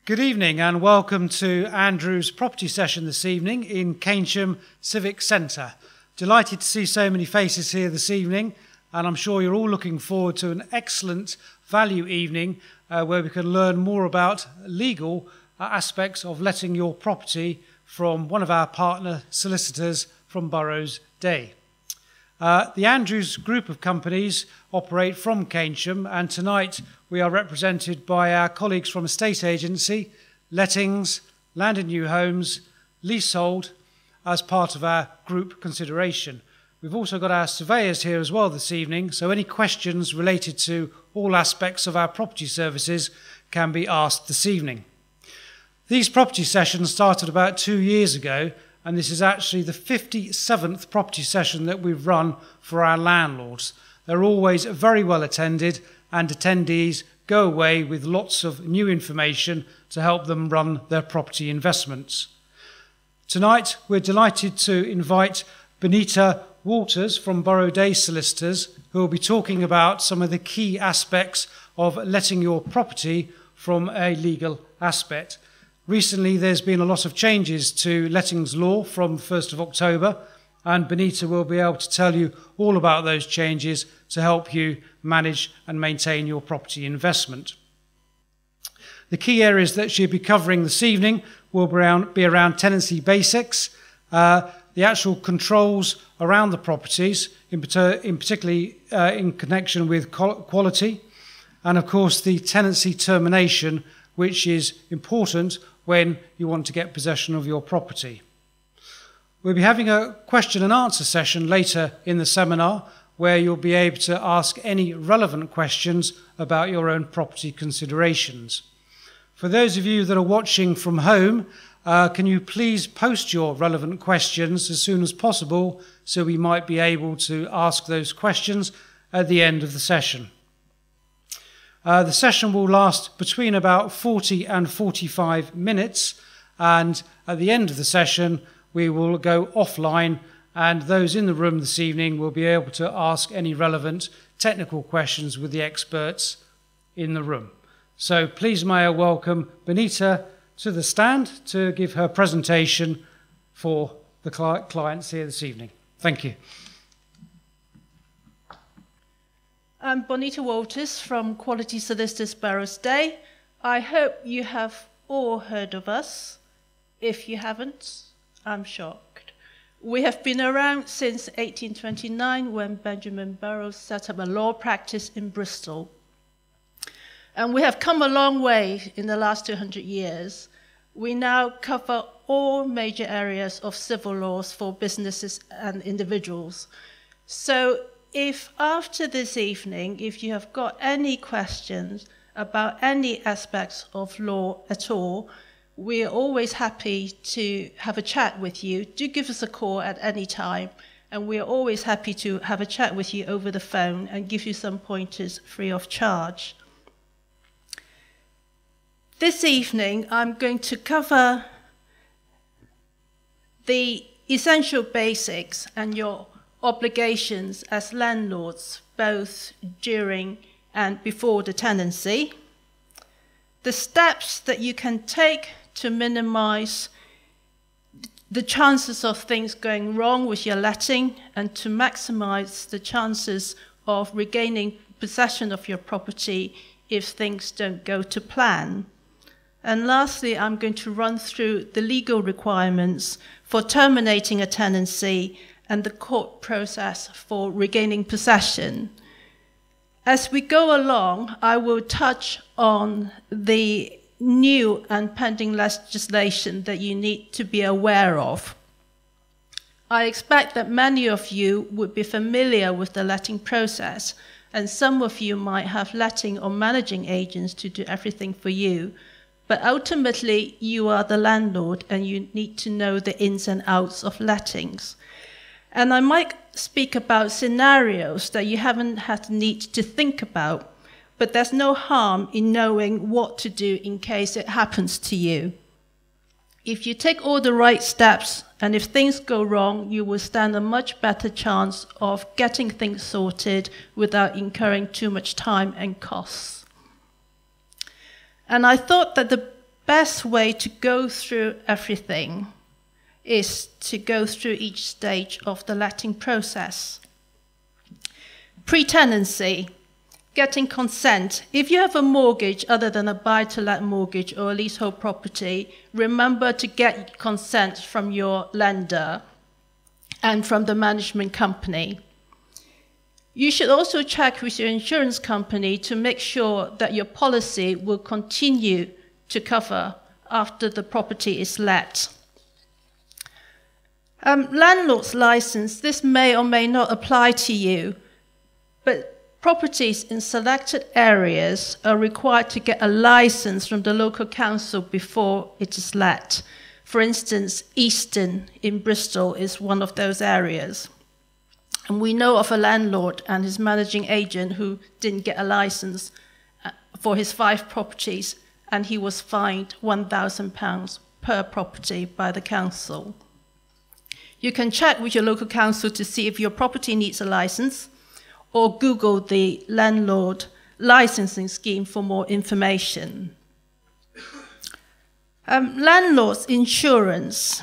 Good evening and welcome to Andrew's property session this evening in Keynsham Civic Centre. Delighted to see so many faces here this evening, and I'm sure you're all looking forward to an excellent value evening where we can learn more about legal aspects of letting your property from one of our partner solicitors from Burrows Day. The Andrews group of companies operate from Keynsham, and tonight we are represented by our colleagues from Estate Agency, Lettings, Land and New Homes, Leasehold as part of our group consideration. We've also got our surveyors here as well this evening, so any questions related to all aspects of our property services can be asked this evening. These property sessions started about 2 years ago, and this is actually the 57th property session that we've run for our landlords. They're always very well attended, and attendees go away with lots of new information to help them run their property investments. Tonight, we're delighted to invite Benita Walters from Burrows Day Solicitors, who will be talking about some of the key aspects of letting your property from a legal aspect. Recently, there's been a lot of changes to lettings law from 1st of October, and Benita will be able to tell you all about those changes to help you manage and maintain your property investment. The key areas that she'll be covering this evening will be around tenancy basics, the actual controls around the properties, particularly in connection with quality, and of course the tenancy termination, which is important when you want to get possession of your property. We'll be having a question and answer session later in the seminar where you'll be able to ask any relevant questions about your own property considerations. For those of you that are watching from home, can you please post your relevant questions as soon as possible so we might be able to ask those questions at the end of the session. The session will last between about 40 and 45 minutes, and at the end of the session we will go offline, and those in the room this evening will be able to ask any relevant technical questions with the experts in the room. So please may I welcome Benita to the stand to give her presentation for the clients here this evening. Thank you. I'm Benita Walters from Quality Solicitors Burrows Day. I hope you have all heard of us. If you haven't, I'm shocked. We have been around since 1829 when Benjamin Burrows set up a law practice in Bristol. And we have come a long way in the last 200 years. We now cover all major areas of civil laws for businesses and individuals. So if after this evening, if you have got any questions about any aspects of law at all, we're always happy to have a chat with you. Do give us a call at any time, and we're always happy to have a chat with you over the phone and give you some pointers free of charge. This evening, I'm going to cover the essential basics and your obligations as landlords, both during and before the tenancy, the steps that you can take to minimize the chances of things going wrong with your letting and to maximize the chances of regaining possession of your property if things don't go to plan. And lastly, I'm going to run through the legal requirements for terminating a tenancy and the court process for regaining possession. As we go along, I will touch on the new and pending legislation that you need to be aware of. I expect that many of you would be familiar with the letting process, and some of you might have letting or managing agents to do everything for you. But ultimately, you are the landlord and you need to know the ins and outs of lettings. And I might speak about scenarios that you haven't had the need to think about, but there's no harm in knowing what to do in case it happens to you. If you take all the right steps, and if things go wrong, you will stand a much better chance of getting things sorted without incurring too much time and costs. And I thought that the best way to go through everything is to go through each stage of the letting process. Pre-tenancy, getting consent. If you have a mortgage other than a buy-to-let mortgage or a leasehold property, remember to get consent from your lender and from the management company. You should also check with your insurance company to make sure that your policy will continue to cover after the property is let. Landlord's license, this may or may not apply to you, but properties in selected areas are required to get a license from the local council before it is let. For instance, Easton in Bristol is one of those areas. And we know of a landlord and his managing agent who didn't get a license for his 5 properties, and he was fined £1,000 per property by the council. You can check with your local council to see if your property needs a license, or Google the landlord licensing scheme for more information. Landlord's insurance.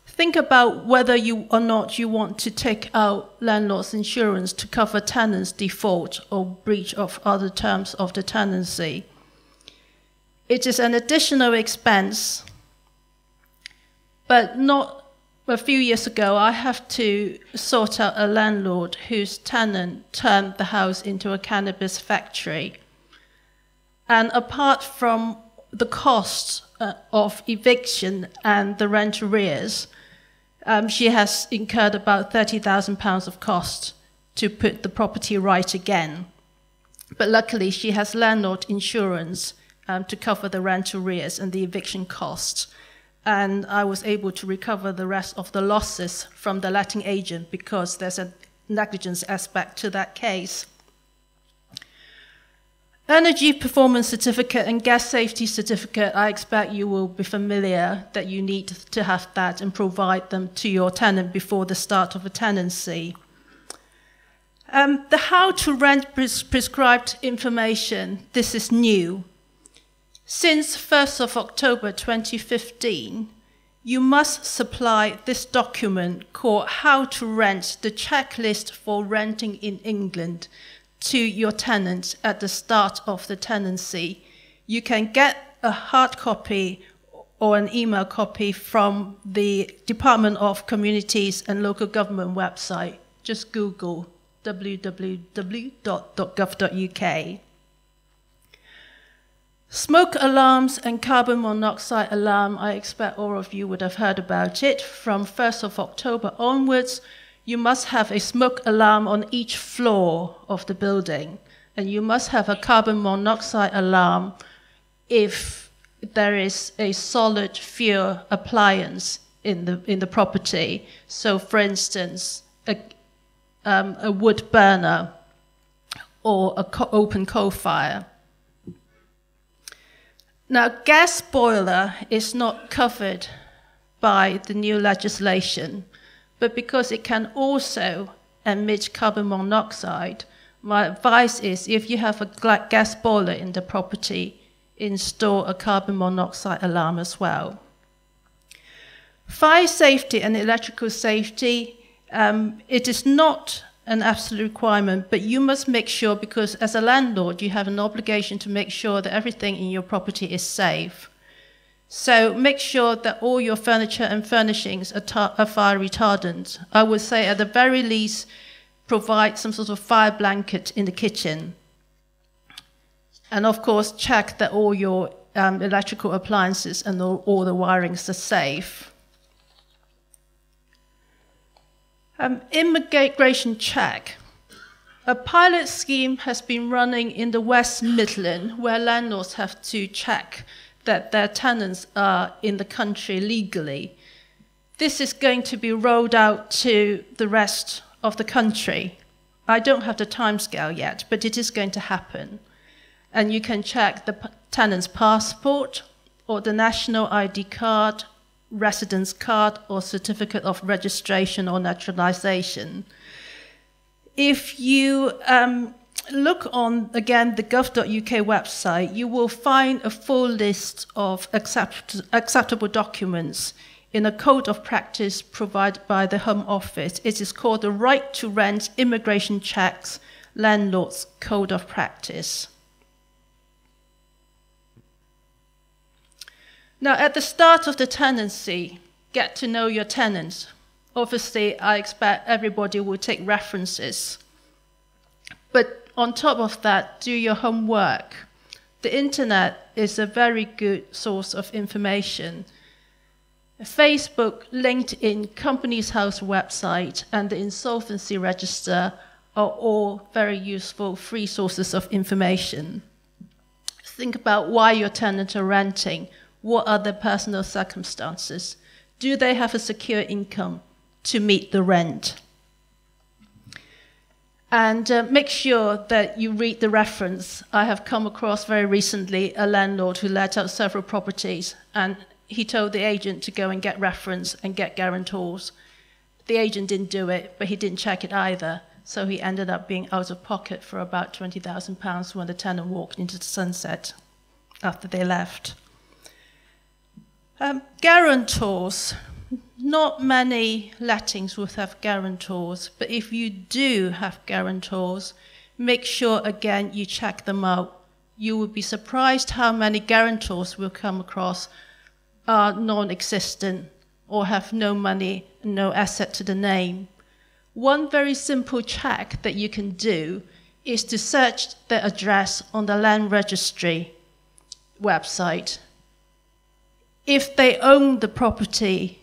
Think about whether you or not you want to take out landlord's insurance to cover tenants' default or breach of other terms of the tenancy. It is an additional expense, but not a few years ago, I have to sort out a landlord whose tenant turned the house into a cannabis factory. And apart from the cost of eviction and the rent arrears, she has incurred about £30,000 of cost to put the property right again. But luckily, she has landlord insurance to cover the rent arrears and the eviction costs. And I was able to recover the rest of the losses from the letting agent because there's a negligence aspect to that case. Energy performance certificate and gas safety certificate, I expect you will be familiar that you need to have that and provide them to your tenant before the start of a tenancy. The how to rent prescribed information, this is new. Since 1st of October 2015, you must supply this document called How to Rent, the checklist for renting in England, to your tenant at the start of the tenancy. You can get a hard copy or an email copy from the Department of Communities and Local Government website. Just Google www.gov.uk. Smoke alarms and carbon monoxide alarm, I expect all of you would have heard about it. From 1st of October onwards, you must have a smoke alarm on each floor of the building, and you must have a carbon monoxide alarm if there is a solid fuel appliance in the property. So, for instance, a wood burner or an open coal fire. Now, gas boiler is not covered by the new legislation, but because it can also emit carbon monoxide, my advice is if you have a gas boiler in the property, install a carbon monoxide alarm as well. Fire safety and electrical safety, it is not an absolute requirement, but you must make sure, because as a landlord, you have an obligation to make sure that everything in your property is safe. So make sure that all your furniture and furnishings are fire retardant. I would say at the very least, provide some sort of fire blanket in the kitchen. And of course, check that all your electrical appliances and all the wirings are safe. Immigration check. A pilot scheme has been running in the West Midlands where landlords have to check that their tenants are in the country legally. This is going to be rolled out to the rest of the country. I don't have the timescale yet, but it is going to happen. And you can check the tenant's passport or the national ID card, residence card or certificate of registration or naturalization. If you look on, again, the gov.uk website, you will find a full list of acceptable documents in a code of practice provided by the Home Office. It is called the Right to Rent Immigration Checks Landlords Code of Practice. Now, at the start of the tenancy, get to know your tenants. Obviously, I expect everybody will take references. But on top of that, do your homework. The internet is a very good source of information. Facebook, LinkedIn, Companies House website, and the Insolvency Register are all very useful free sources of information. Think about why your tenants are renting. What are their personal circumstances? Do they have a secure income to meet the rent? And make sure that you read the reference. I have come across very recently a landlord who let out several properties, and he told the agent to go and get reference and get guarantors. The agent didn't do it, but he didn't check it either. So he ended up being out of pocket for about £20,000 when the tenant walked into the sunset after they left. Guarantors. Not many lettings will have guarantors, but if you do have guarantors, make sure again you check them out. You will be surprised how many guarantors we'll come across are non-existent or have no money, no asset to the name. One very simple check that you can do is to search the address on the land registry website. If they own the property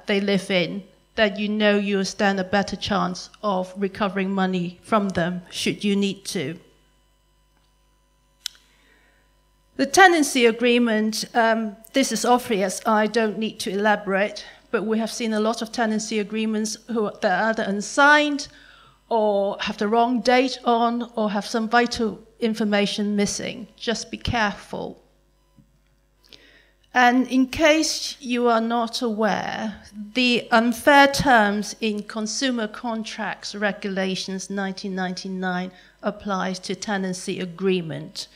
they live in, then you know you'll stand a better chance of recovering money from them should you need to. The tenancy agreement, this is obvious, I don't need to elaborate, but we have seen a lot of tenancy agreements that are either unsigned or have the wrong date on or have some vital information missing. Just be careful. And in case you are not aware, the unfair terms in Consumer Contracts Regulations 1999 applies to tenancy agreement.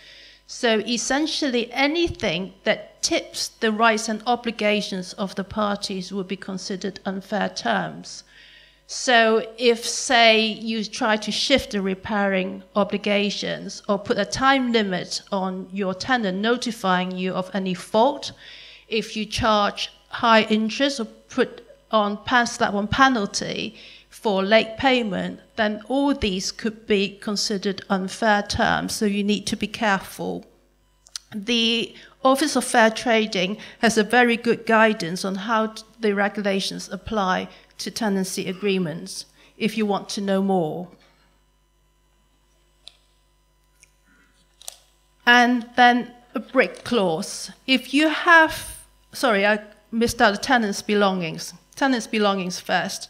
So essentially anything that tips the rights and obligations of the parties will be considered unfair terms. So if, say, you try to shift the repairing obligations or put a time limit on your tenant notifying you of any fault, if you charge high interest or slap on penalty for late payment, then all these could be considered unfair terms, so you need to be careful. The Office of Fair Trading has a very good guidance on how the regulations apply to tenancy agreements, if you want to know more. And then a break clause. If you have, sorry, I missed out the tenant's belongings. Tenant's belongings first.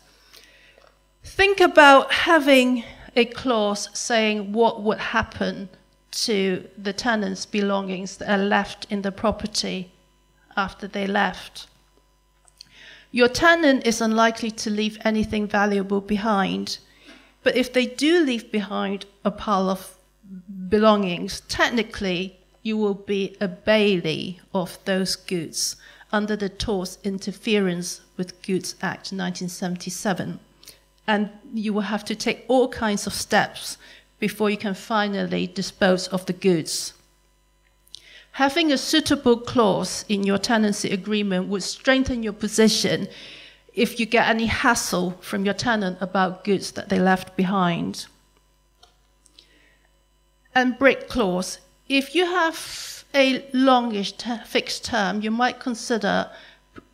Think about having a clause saying what would happen to the tenant's belongings that are left in the property after they left. Your tenant is unlikely to leave anything valuable behind, but if they do leave behind a pile of belongings, technically you will be a bailee of those goods under the Torts Interference with Goods Act 1977. And you will have to take all kinds of steps before you can finally dispose of the goods. Having a suitable clause in your tenancy agreement would strengthen your position if you get any hassle from your tenant about goods that they left behind. And break clause. If you have a longish fixed term, you might consider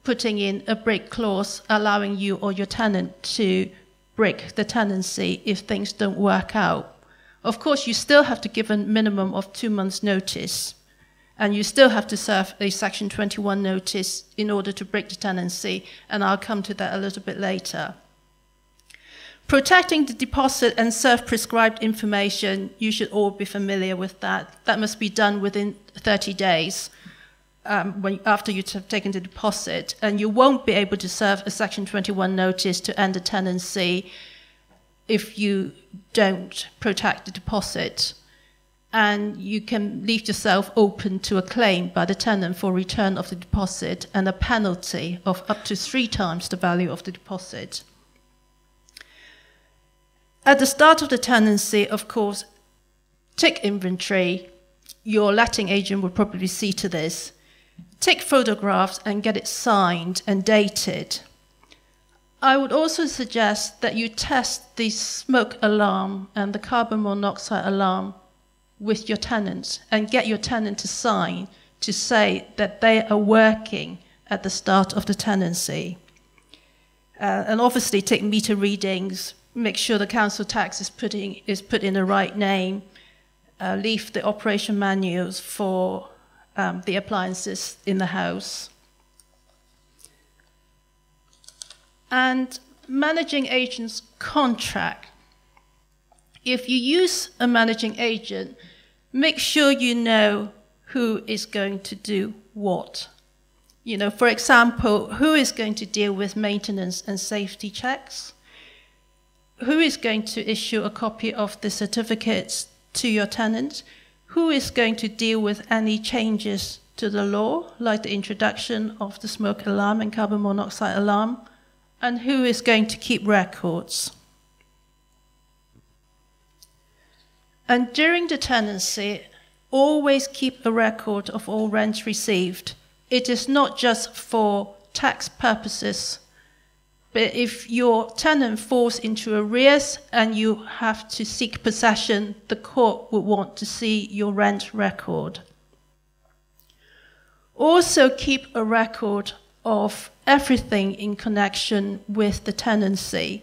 putting in a break clause allowing you or your tenant to break the tenancy if things don't work out. Of course, you still have to give a minimum of 2 months' notice, and you still have to serve a Section 21 notice in order to break the tenancy, and I'll come to that a little bit later. Protecting the deposit and self-prescribed information, you should all be familiar with that. That must be done within 30 days after you've taken the deposit, and you won't be able to serve a Section 21 notice to end the tenancy if you don't protect the deposit. And you can leave yourself open to a claim by the tenant for return of the deposit and a penalty of up to 3 times the value of the deposit. At the start of the tenancy, of course, take inventory. Your letting agent will probably see to this. Take photographs and get it signed and dated. I would also suggest that you test the smoke alarm and the carbon monoxide alarm with your tenants and get your tenant to sign to say that they are working at the start of the tenancy. And obviously take meter readings, make sure the council tax is put in the right name, leave the operation manuals for the appliances in the house. And managing agent's contract. If you use a managing agent, make sure you know who is going to do what. You know, for example, who is going to deal with maintenance and safety checks? Who is going to issue a copy of the certificates to your tenant? Who is going to deal with any changes to the law, like the introduction of the smoke alarm and carbon monoxide alarm? And who is going to keep records? And during the tenancy, always keep a record of all rents received. It is not just for tax purposes, but if your tenant falls into arrears and you have to seek possession, the court would want to see your rent record. Also keep a record of everything in connection with the tenancy.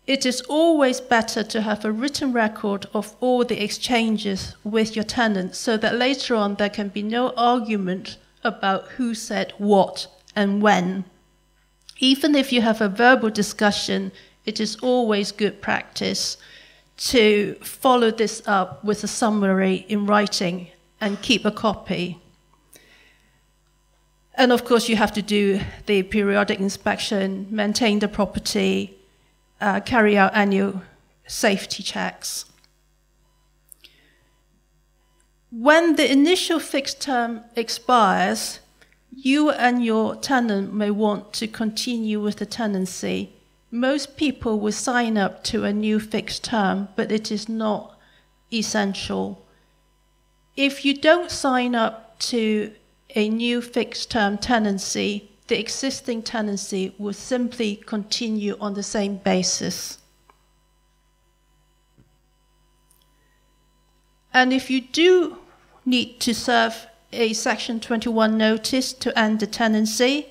It is always better to have a written record of all the exchanges with your tenant so that later on there can be no argument about who said what and when. Even if you have a verbal discussion, it is always good practice to follow this up with a summary in writing and keep a copy. And of course, you have to do the periodic inspection, maintain the property, carry out annual safety checks. When the initial fixed term expires, you and your tenant may want to continue with the tenancy. Most people will sign up to a new fixed term, but it is not essential. If you don't sign up to a new fixed term tenancy, the existing tenancy will simply continue on the same basis. And if you do need to serve a Section 21 notice to end the tenancy,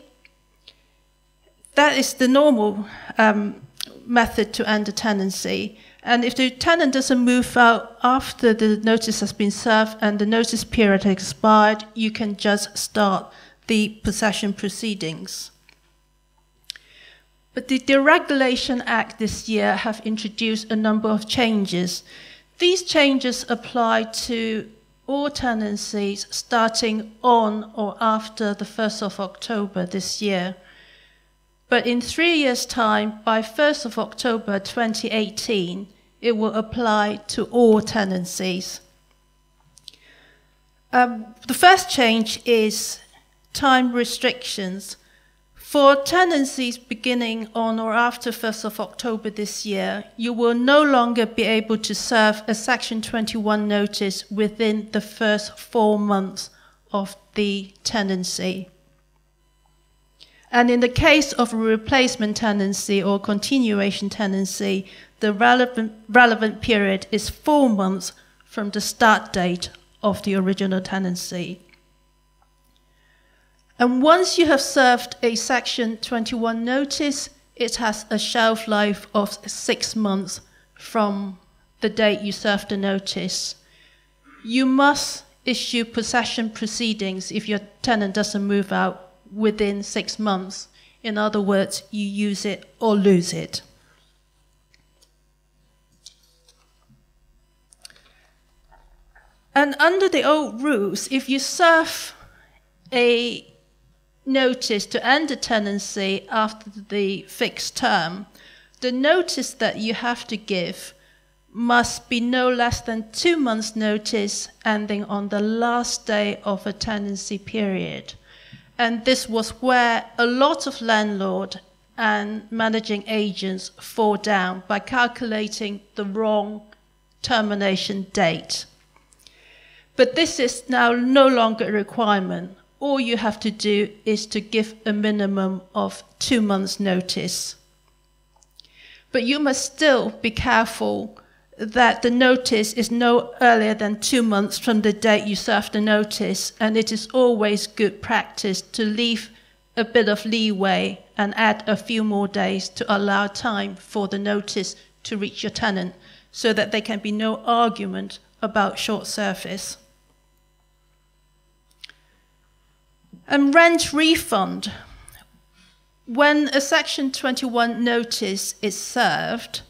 that is the normal method to end the tenancy. And if the tenant doesn't move out after the notice has been served and the notice period has expired, you can just start the possession proceedings. But the Deregulation Act this year have introduced a number of changes. These changes apply to all tenancies starting on or after the 1st of October this year. But in 3 years' time, by 1st of October 2018, it will apply to all tenancies. The first change is time restrictions. For tenancies beginning on or after 1st of October this year, you will no longer be able to serve a Section 21 notice within the first 4 months of the tenancy. And in the case of a replacement tenancy or continuation tenancy, the relevant period is 4 months from the start date of the original tenancy. And once you have served a Section 21 notice, it has a shelf life of 6 months from the date you served the notice. You must issue possession proceedings if your tenant doesn't move out within 6 months. In other words, you use it or lose it. And under the old rules, if you serve a notice to end the tenancy after the fixed term, the notice that you have to give must be no less than 2 months' notice ending on the last day of a tenancy period. And this was where a lot of landlord and managing agents fall down by calculating the wrong termination date. But this is now no longer a requirement. All you have to do is to give a minimum of 2 months' notice. But you must still be careful that the notice is no earlier than 2 months from the date you serve the notice, and it is always good practice to leave a bit of leeway and add a few more days to allow time for the notice to reach your tenant so that there can be no argument about short service. And rent refund. When a Section 21 notice is served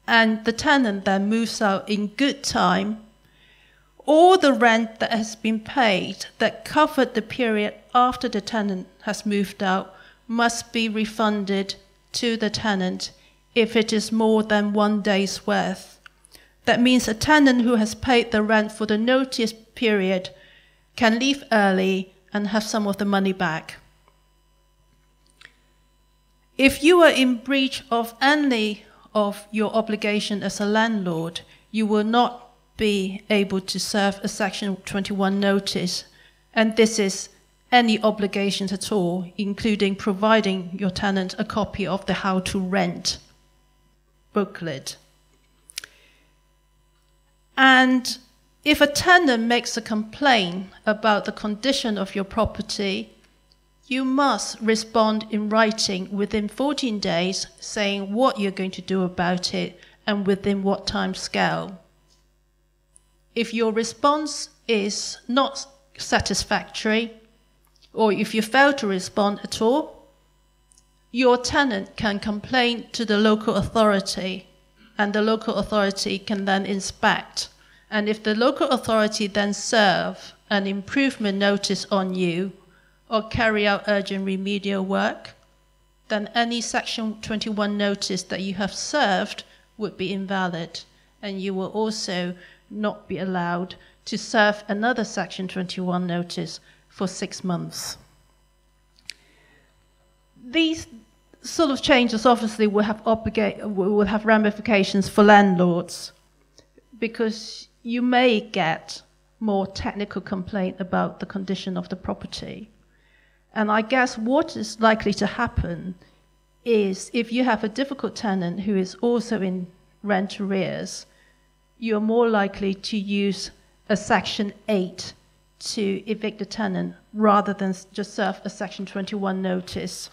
and the tenant then moves out in good time, all the rent that has been paid that covered the period after the tenant has moved out must be refunded to the tenant if it is more than 1 day's worth. That means a tenant who has paid the rent for the notice period can leave early and have some of the money back. If you are in breach of any of your obligation as a landlord, you will not be able to serve a Section 21 notice, and this is any obligations at all, including providing your tenant a copy of the How to Rent booklet. And if a tenant makes a complaint about the condition of your property, you must respond in writing within 14 days saying what you're going to do about it and within what time scale. If your response is not satisfactory, or if you fail to respond at all, your tenant can complain to the local authority, and the local authority can then inspect. And if the local authority then serve an improvement notice on you or carry out urgent remedial work, then any Section 21 notice that you have served would be invalid, and you will also not be allowed to serve another Section 21 notice for 6 months. These sort of changes obviously will have ramifications for landlords, because you may get more technical complaint about the condition of the property. And I guess what is likely to happen is if you have a difficult tenant who is also in rent arrears, you're more likely to use a Section 8 to evict the tenant rather than just serve a Section 21 notice.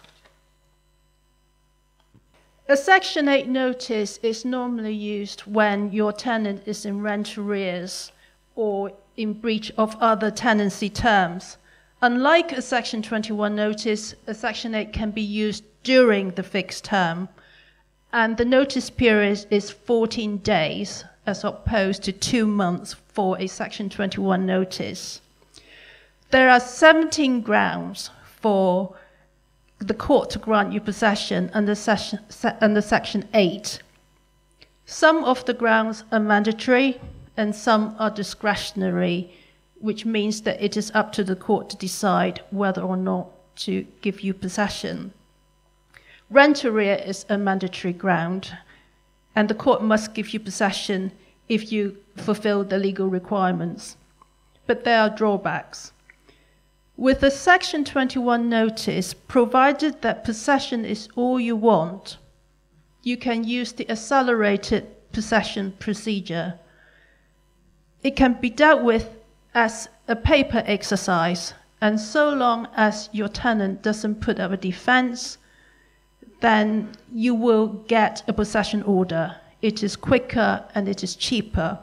A Section 8 notice is normally used when your tenant is in rent arrears or in breach of other tenancy terms. Unlike a Section 21 notice, a Section 8 can be used during the fixed term, and the notice period is 14 days as opposed to 2 months for a Section 21 notice. There are 17 grounds for the court to grant you possession under Section 8. Some of the grounds are mandatory and some are discretionary, which means that it is up to the court to decide whether or not to give you possession. Rent arrear is a mandatory ground, and the court must give you possession if you fulfill the legal requirements. But there are drawbacks. With a Section 21 notice, provided that possession is all you want, you can use the accelerated possession procedure. It can be dealt with as a paper exercise, and so long as your tenant doesn't put up a defense, then you will get a possession order. It is quicker and it is cheaper.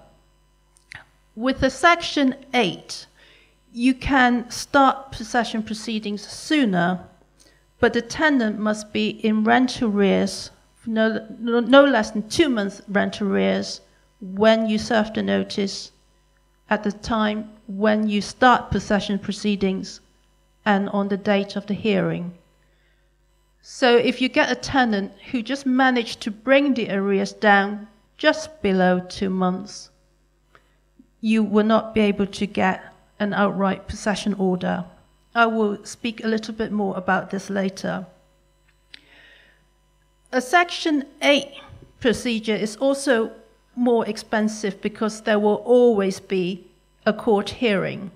With a Section 8, you can start possession proceedings sooner, but the tenant must be in rent arrears, no less than 2 months rent arrears, when you serve the notice, at the time when you start possession proceedings, and on the date of the hearing. So if you get a tenant who just managed to bring the arrears down just below 2 months, you will not be able to get an outright possession order. I will speak a little bit more about this later. A Section 8 procedure is also more expensive because there will always be a court hearing.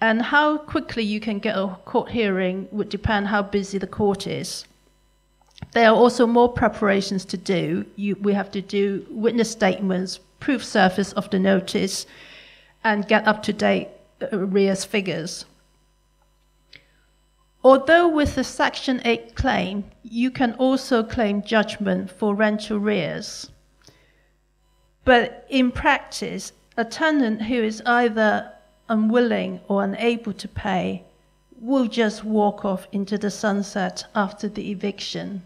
And how quickly you can get a court hearing would depend how busy the court is. There are also more preparations to do. We have to do witness statements, proof service of the notice, and get up-to-date arrears figures. Although with the Section 8 claim, you can also claim judgment for rent arrears. But in practice, a tenant who is either unwilling or unable to pay will just walk off into the sunset after the eviction.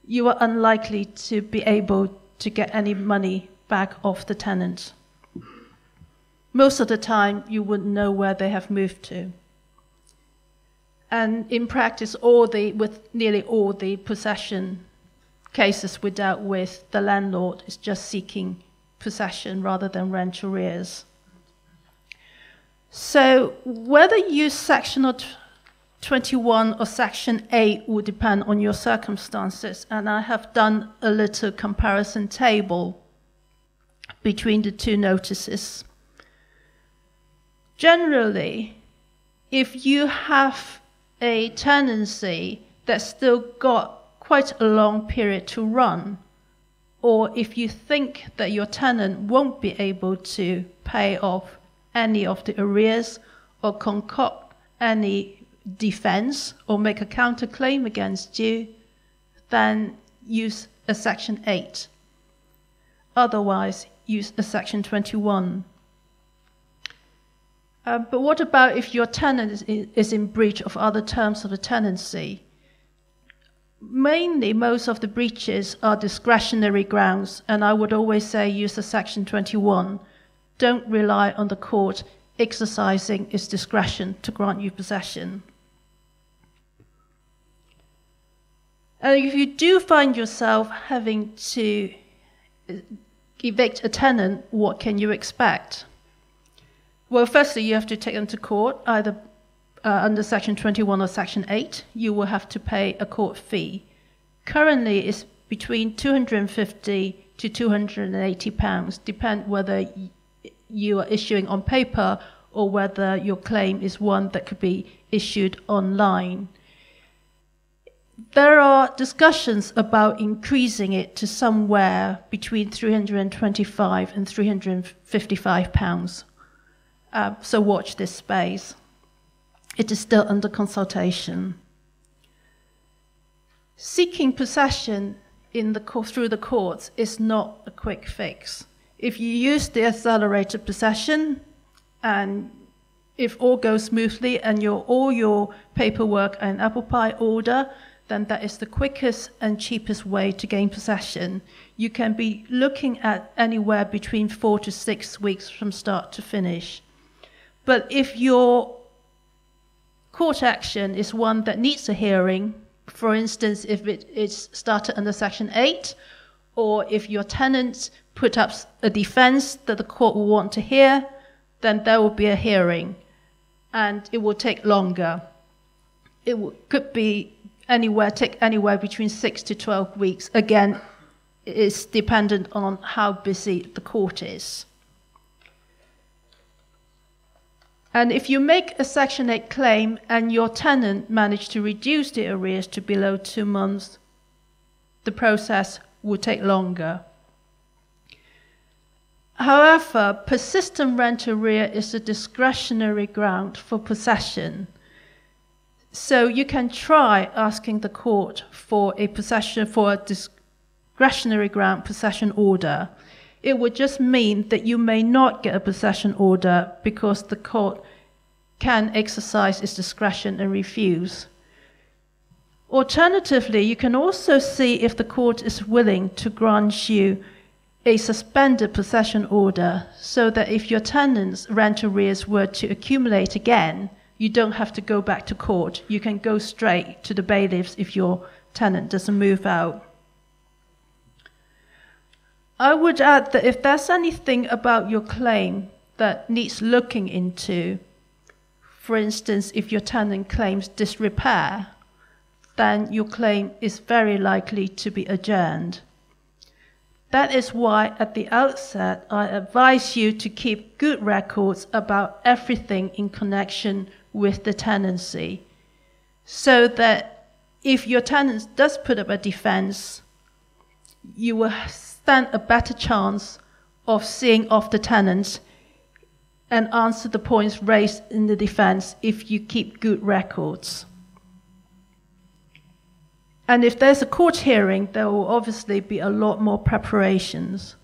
You are unlikely to be able to get any money back off the tenant. Most of the time, you wouldn't know where they have moved to. And in practice, with nearly all the possession cases we dealt with, the landlord is just seeking possession rather than rent arrears. So whether you use Section 21 or Section 8 will depend on your circumstances, and I have done a little comparison table between the two notices. Generally, if you have a tenancy that's still got quite a long period to run, or if you think that your tenant won't be able to pay off any of the arrears or concoct any defense or make a counterclaim against you, then use a Section 8. Otherwise, use a Section 21. But what about if your tenant is in breach of other terms of the tenancy? Mainly, most of the breaches are discretionary grounds, and I would always say use a Section 21. Don't rely on the court exercising its discretion to grant you possession. And if you do find yourself having to evict a tenant, what can you expect? Well, firstly, you have to take them to court, either under Section 21 or Section 8. You will have to pay a court fee. Currently, it's between £250 to £280, depend whether you are issuing on paper or whether your claim is one that could be issued online. There are discussions about increasing it to somewhere between £325 and £355. So watch this space. It is still under consultation. Seeking possession through the courts is not a quick fix. If you use the accelerated possession, and if all goes smoothly and all your paperwork and apple pie order, then that is the quickest and cheapest way to gain possession. You can be looking at anywhere between 4 to 6 weeks from start to finish. But if your court action is one that needs a hearing, for instance, if it is started under Section 8, or if your tenant put up a defense that the court will want to hear, then there will be a hearing, and it will take longer. It could be take anywhere between 6 to 12 weeks. Again, it's dependent on how busy the court is. And if you make a Section 8 claim and your tenant managed to reduce the arrears to below 2 months, the process will take longer. However, persistent rent arrear is a discretionary ground for possession. So you can try asking the court for a discretionary ground possession order. It would just mean that you may not get a possession order because the court can exercise its discretion and refuse. Alternatively, you can also see if the court is willing to grant you a suspended possession order so that if your tenant's rent arrears were to accumulate again, you don't have to go back to court. You can go straight to the bailiffs if your tenant doesn't move out. I would add that if there's anything about your claim that needs looking into, for instance, if your tenant claims disrepair, then your claim is very likely to be adjourned. That is why at the outset I advise you to keep good records about everything in connection with the tenancy, so that if your tenant does put up a defense, you will stand a better chance of seeing off the tenant and answer the points raised in the defense if you keep good records. And if there's a court hearing, there will obviously be a lot more preparations.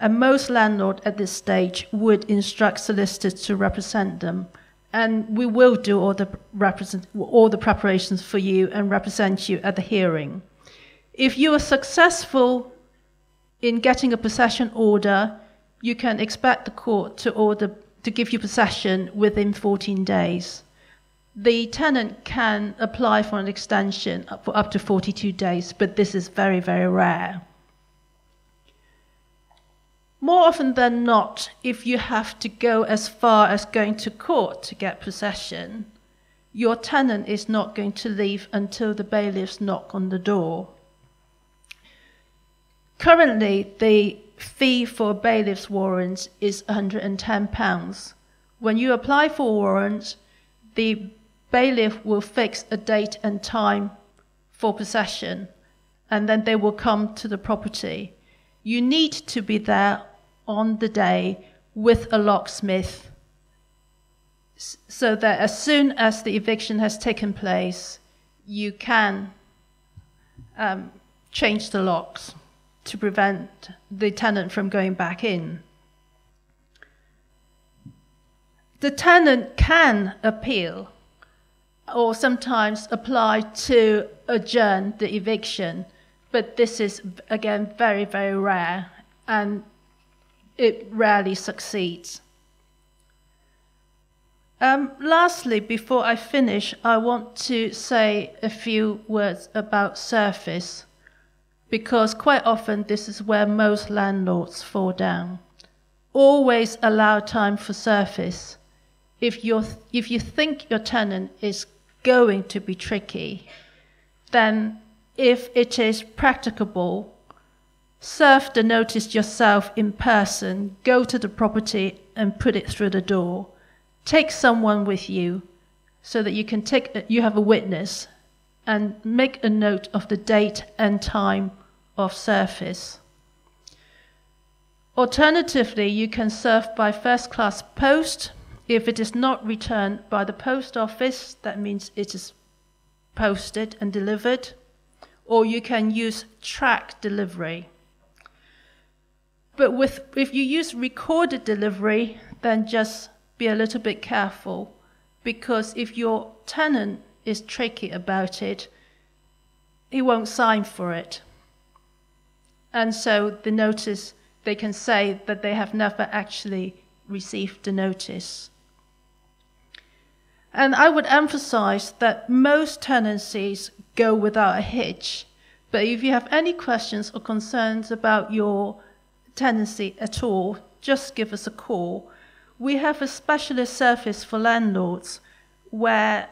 And most landlords at this stage would instruct solicitors to represent them. And we will do all the preparations for you and represent you at the hearing. If you are successful in getting a possession order, you can expect the court to give you possession within 14 days. The tenant can apply for an extension for up to 42 days, but this is very, very rare. More often than not, if you have to go as far as going to court to get possession, your tenant is not going to leave until the bailiffs knock on the door. Currently, the fee for a bailiff's warrant is £110. When you apply for a warrant, the bailiff will fix a date and time for possession, and then they will come to the property. You need to be there on the day with a locksmith, so that as soon as the eviction has taken place, you can change the locks to prevent the tenant from going back in. The tenant can appeal or sometimes apply to adjourn the eviction, but this is, again, very, very rare, and it rarely succeeds. Lastly, before I finish, I want to say a few words about surface, because quite often this is where most landlords fall down. Always allow time for surface. If you think your tenant is going to be tricky, then if it is practicable, serve the notice yourself in person, go to the property and put it through the door. Take someone with you so that you have a witness, and make a note of the date and time of service. Alternatively, you can serve by first-class post. If it is not returned by the post office, that means it is posted and delivered, or you can use track delivery. But if you use recorded delivery, then just be a little bit careful, because if your tenant is tricky about it, he won't sign for it. And so the notice, they can say that they have never actually received the notice. And I would emphasize that most tenancies go without a hitch, but if you have any questions or concerns about your tenancy at all, just give us a call. We have a specialist service for landlords which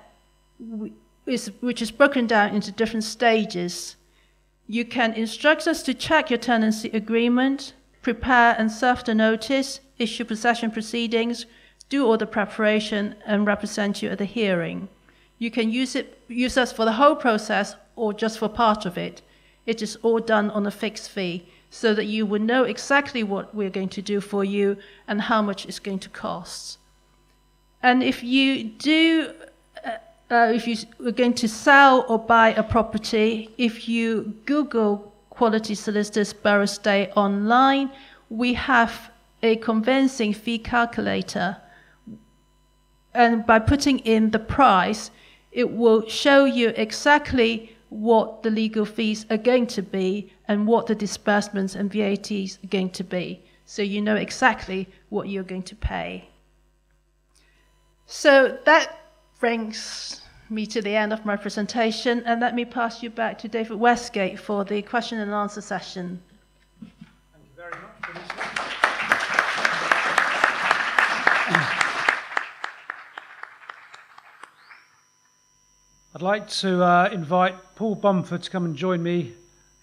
is broken down into different stages. You can instruct us to check your tenancy agreement, prepare and serve the notice, issue possession proceedings, do all the preparation, and represent you at the hearing. You can use us for the whole process or just for part of it. It is all done on a fixed fee, so that you will know exactly what we're going to do for you and how much it's going to cost. And if you are going to sell or buy a property, if you Google Quality Solicitors Borough Stay online, we have a conveyancing fee calculator. And by putting in the price, it will show you exactly what the legal fees are going to be and what the disbursements and VATs are going to be. So you know exactly what you're going to pay. So that brings me to the end of my presentation, and let me pass you back to David Westgate for the question and answer session. Thank you very much, Vanessa. I'd like to invite Paul Bumford to come and join me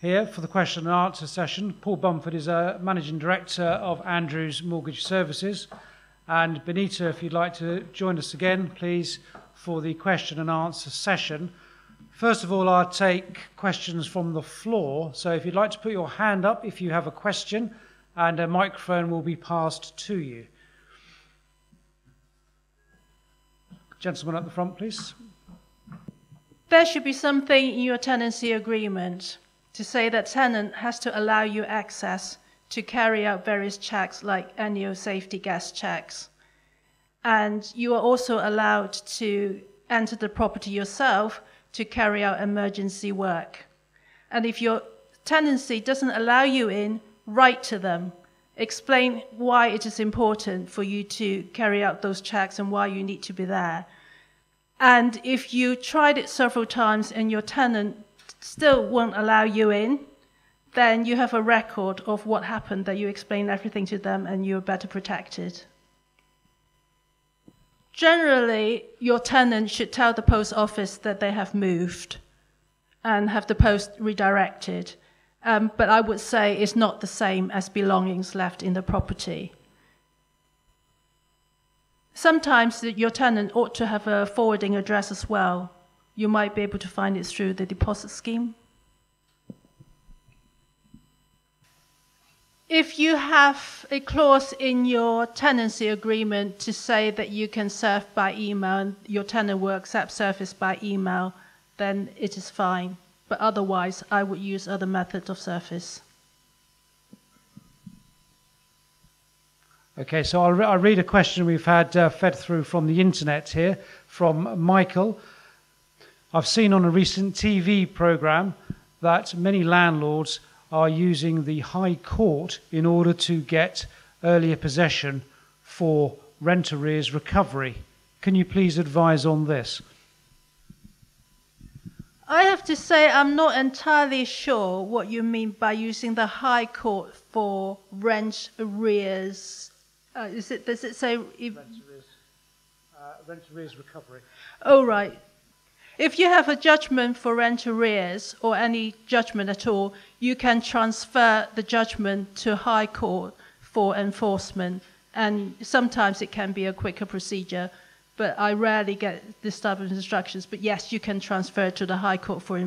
here for the question and answer session. Paul Bumford is a Managing Director of Andrews Mortgage Services. And Benita, if you'd like to join us again, please, for the question and answer session. First of all, I'll take questions from the floor. So if you'd like to put your hand up if you have a question, and a microphone will be passed to you. Gentleman at the front, please. There should be something in your tenancy agreement to say that tenant has to allow you access to carry out various checks like annual safety gas checks. And you are also allowed to enter the property yourself to carry out emergency work. And if your tenancy doesn't allow you in, write to them. Explain why it is important for you to carry out those checks and why you need to be there. And if you tried it several times and your tenant still won't allow you in, then you have a record of what happened, that you explained everything to them and you're better protected. Generally, your tenant should tell the post office that they have moved and have the post redirected. But I would say it's not the same as belongings left in the property. Sometimes your tenant ought to have a forwarding address as well. You might be able to find it through the deposit scheme. If you have a clause in your tenancy agreement to say that you can serve by email and your tenant will accept service by email, then it is fine. But otherwise, I would use other methods of service. Okay, so I'll read a question we've had fed through from the internet here from Michael. I've seen on a recent TV programme that many landlords are using the High Court in order to get earlier possession for rent arrears recovery. Can you please advise on this? I have to say I'm not entirely sure what you mean by using the High Court for rent arrears. Does it say rent arrears recovery? Oh, right. If you have a judgment for rent arrears or any judgment at all, you can transfer the judgment to High Court for enforcement. And sometimes it can be a quicker procedure, but I rarely get this type of instructions. But yes, you can transfer it to the High Court for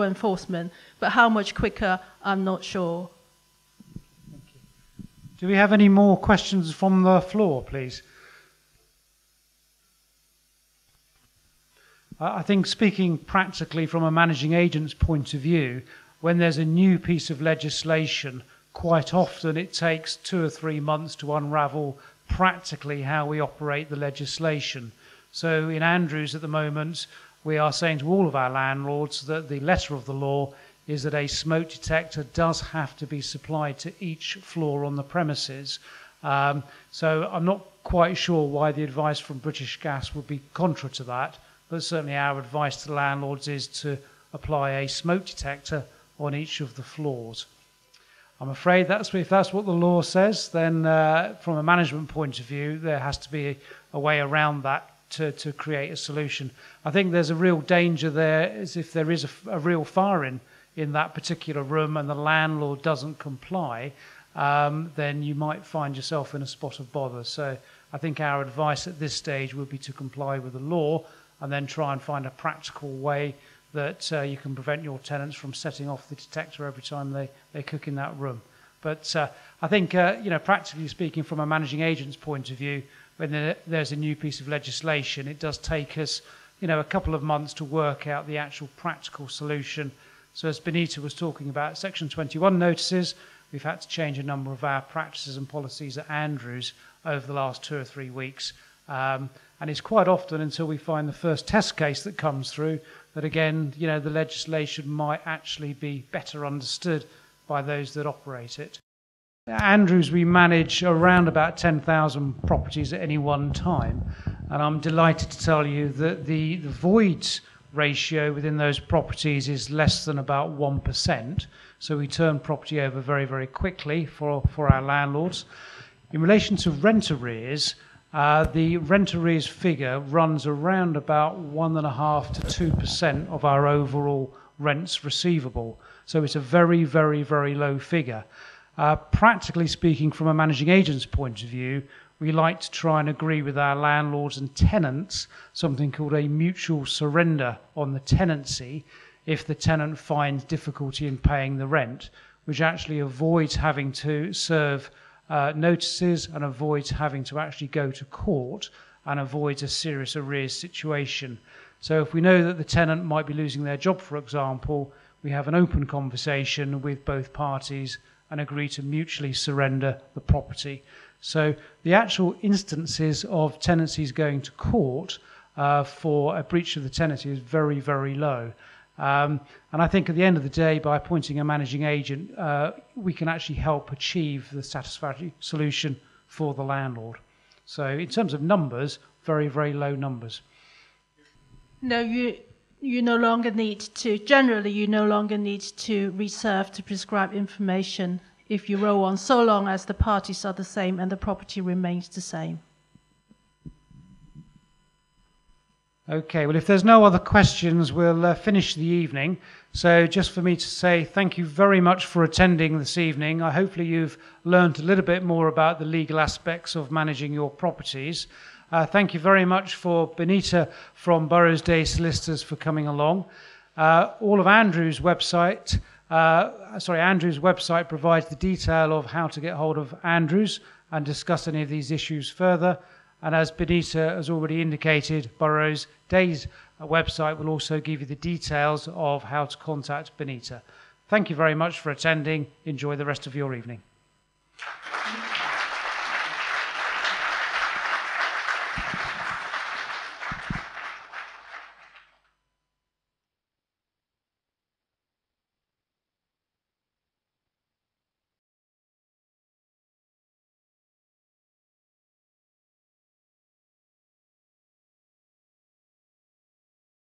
enforcement. But how much quicker, I'm not sure. Thank you. Do we have any more questions from the floor, please? I think speaking practically from a managing agent's point of view, when there's a new piece of legislation, quite often it takes 2 or 3 months to unravel practically how we operate the legislation. So in Andrews at the moment, we are saying to all of our landlords that the letter of the law is that a smoke detector does have to be supplied to each floor on the premises. So I'm not quite sure why the advice from British Gas would be contra to that. But certainly our advice to landlords is to apply a smoke detector on each of the floors. I'm afraid if that's what the law says, then from a management point of view, there has to be a way around that to create a solution. I think there's a real danger there is if there is a real fire in that particular room and the landlord doesn't comply, then you might find yourself in a spot of bother. So I think our advice at this stage would be to comply with the law and then try and find a practical way that you can prevent your tenants from setting off the detector every time they cook in that room. But I think, practically speaking, from a managing agent's point of view, when there's a new piece of legislation, it does take us, a couple of months to work out the actual practical solution. So as Benita was talking about Section 21 notices, we've had to change a number of our practices and policies at Andrews over the last 2 or 3 weeks. And it's quite often until we find the first test case that comes through that, again, the legislation might actually be better understood by those that operate it. At Andrews, we manage around about 10,000 properties at any one time. And I'm delighted to tell you that the voids ratio within those properties is less than about 1%. So we turn property over very, very quickly for our landlords. In relation to rent arrears, the rent arrears figure runs around about 1.5% to 2% of our overall rents receivable. So it's a very, very, very low figure. Practically speaking, from a managing agent's point of view, we like to try and agree with our landlords and tenants something called a mutual surrender on the tenancy if the tenant finds difficulty in paying the rent, which actually avoids having to serve notices and avoids having to actually go to court and avoids a serious arrears situation. So if we know that the tenant might be losing their job, for example, we have an open conversation with both parties and agree to mutually surrender the property. So the actual instances of tenancies going to court for a breach of the tenancy is very, very low. And I think at the end of the day, by appointing a managing agent, we can actually help achieve the satisfactory solution for the landlord. So in terms of numbers, very, very low numbers. No, you no longer need to, generally you no longer need to reserve to prescribe information if you roll on, so long as the parties are the same and the property remains the same. Okay, well, if there's no other questions, we'll finish the evening. So just for me to say thank you very much for attending this evening. Hopefully you've learned a little bit more about the legal aspects of managing your properties. Thank you very much for Benita from Burrows Day Solicitors for coming along. All of Andrew's website provides the detail of how to get hold of Andrews and discuss any of these issues further. And as Benita has already indicated, Burrows Day's website will also give you the details of how to contact Benita. Thank you very much for attending. Enjoy the rest of your evening.